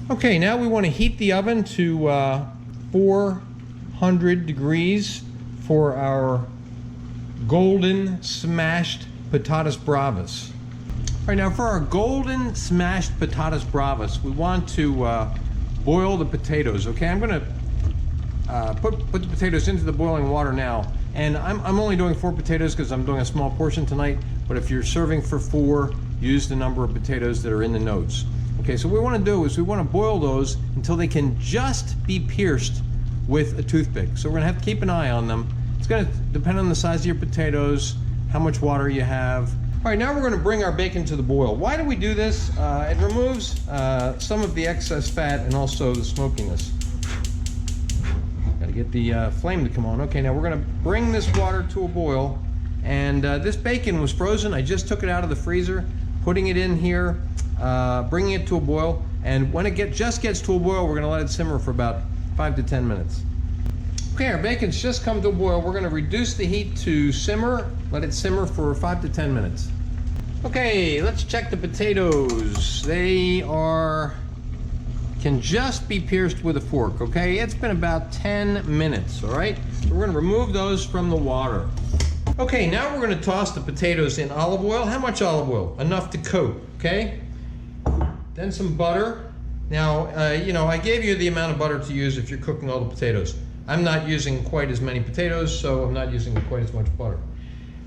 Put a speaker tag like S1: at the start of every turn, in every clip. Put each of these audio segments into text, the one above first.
S1: Okay, now we want to heat the oven to 400 degrees for our golden smashed Potatas Bravas. All right, now for our golden smashed Potatas Bravas, we want to boil the potatoes. Okay, I'm going to put the potatoes into the boiling water now, and I'm only doing 4 potatoes because I'm doing a small portion tonight. But if you're serving for 4, use the number of potatoes that are in the notes. Okay, so what we want to do is we want to boil those until they can just be pierced with a toothpick. So we're going to have to keep an eye on them. It's going to depend on the size of your potatoes, how much water you have. All right, now we're going to bring our bacon to the boil. Why do we do this? It removes some of the excess fat and also the smokiness. Got to get the flame to come on. Okay, now we're going to bring this water to a boil. And this bacon was frozen. I just took it out of the freezer, putting it in here, bringing it to a boil. And when it just gets to a boil, we're going to let it simmer for about 5 to 10 minutes. Okay, our bacon's just come to a boil. We're going to reduce the heat to simmer, let it simmer for 5 to 10 minutes. Okay, let's check the potatoes. They can just be pierced with a fork, okay? It's been about 10 minutes, all right? So we're going to remove those from the water. Okay, now we're going to toss the potatoes in olive oil. How much olive oil? Enough to coat, okay? Then some butter. Now, you know, I gave you the amount of butter to use if you're cooking all the potatoes. I'm not using quite as many potatoes, so I'm not using quite as much butter.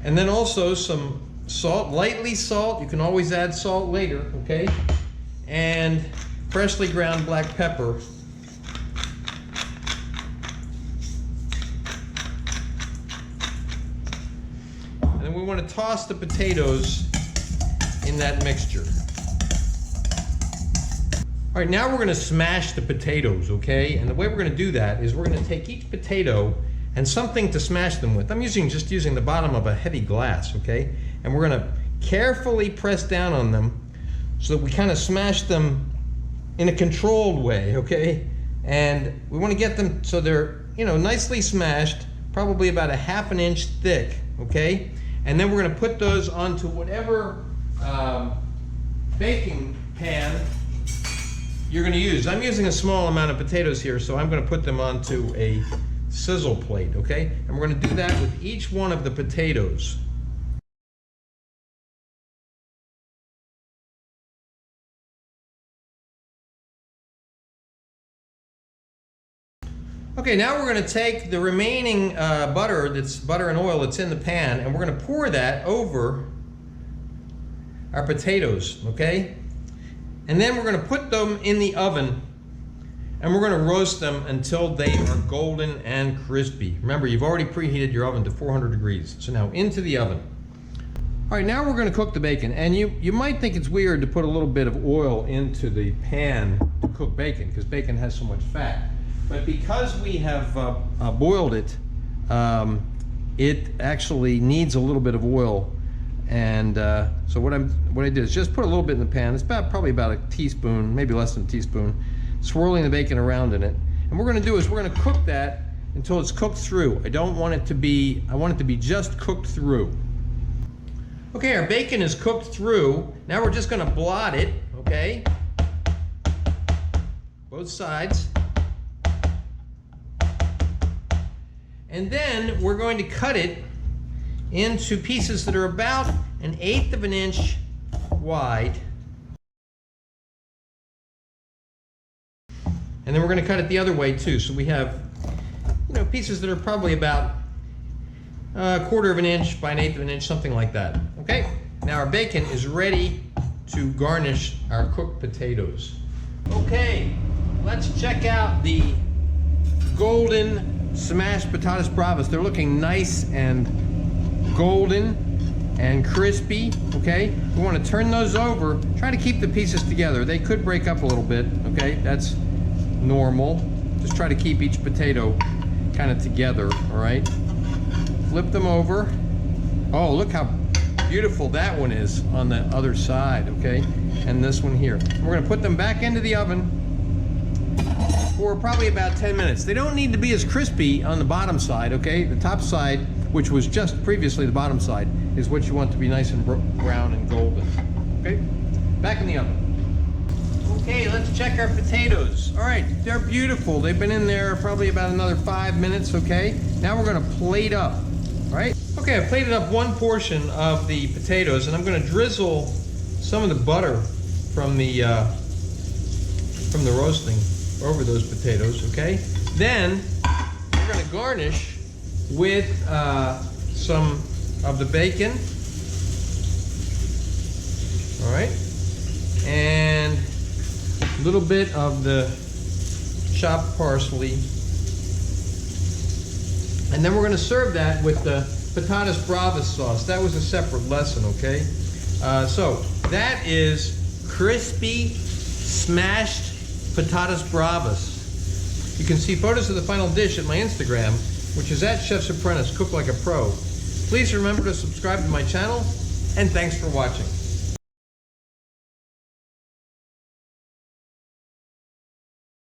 S1: And then also some salt, lightly salt. You can always add salt later, okay? And freshly ground black pepper. And then we want to toss the potatoes in that mixture. All right, now we're going to smash the potatoes, okay? And the way we're going to do that is we're going to take each potato and something to smash them with. I'm just using the bottom of a heavy glass, okay? And we're going to carefully press down on them so that we kind of smash them in a controlled way, okay? And we want to get them so they're, you know, nicely smashed, probably about a ½ inch thick, okay? And then we're going to put those onto whatever baking pan you're going to use. I'm using a small amount of potatoes here, so I'm going to put them onto a sizzle plate, okay? And we're going to do that with each one of the potatoes. Okay, now we're going to take the remaining butter and oil that's in the pan, and we're going to pour that over our potatoes, okay? And then we're going to put them in the oven, and we're going to roast them until they are golden and crispy. Remember, you've already preheated your oven to 400 degrees. So now into the oven. All right, now we're going to cook the bacon. And you might think it's weird to put a little bit of oil into the pan to cook bacon, because bacon has so much fat. But because we have boiled it, it actually needs a little bit of oil. And so what I did is just put a little bit in the pan. It's probably about a teaspoon, maybe less than a teaspoon, swirling the bacon around in it. And what we're going to do is we're going to cook that until it's cooked through. I want it to be just cooked through. Okay, our bacon is cooked through. Now we're just going to blot it, okay? Both sides. And then we're going to cut it into pieces that are about 1/8 of an inch wide. And then we're going to cut it the other way too. So we have, you know, pieces that are probably about 1/4 of an inch by 1/8 of an inch, something like that. Okay, now our bacon is ready to garnish our cooked potatoes. Okay, let's check out the golden smashed Potatas Bravas. They're looking nice and golden and crispy, okay? We want to turn those over. Try to keep the pieces together. They could break up a little bit, okay? That's normal. Just try to keep each potato kind of together, all right? Flip them over. Oh, look how beautiful that one is on the other side, okay? And this one here. We're going to put them back into the oven for probably about 10 minutes. They don't need to be as crispy on the bottom side, okay? The top side, which was just previously the bottom side, is what you want to be nice and brown and golden. Okay? Back in the oven. Okay, let's check our potatoes. All right, they're beautiful. They've been in there probably about another 5 minutes, okay? Now we're gonna plate up, all right? Okay, I plated up one portion of the potatoes, and I'm gonna drizzle some of the butter from the roasting over those potatoes, okay? Then we're gonna garnish with some of the bacon, all right? And a little bit of the chopped parsley. And then we're going to serve that with the Potatas Bravas sauce. That was a separate lesson, okay? So that is crispy, smashed Potatas Bravas. You can see photos of the final dish at my Instagram, which is at Chef's Apprentice, Cook Like a Pro. Please remember to subscribe to my channel, and thanks for watching.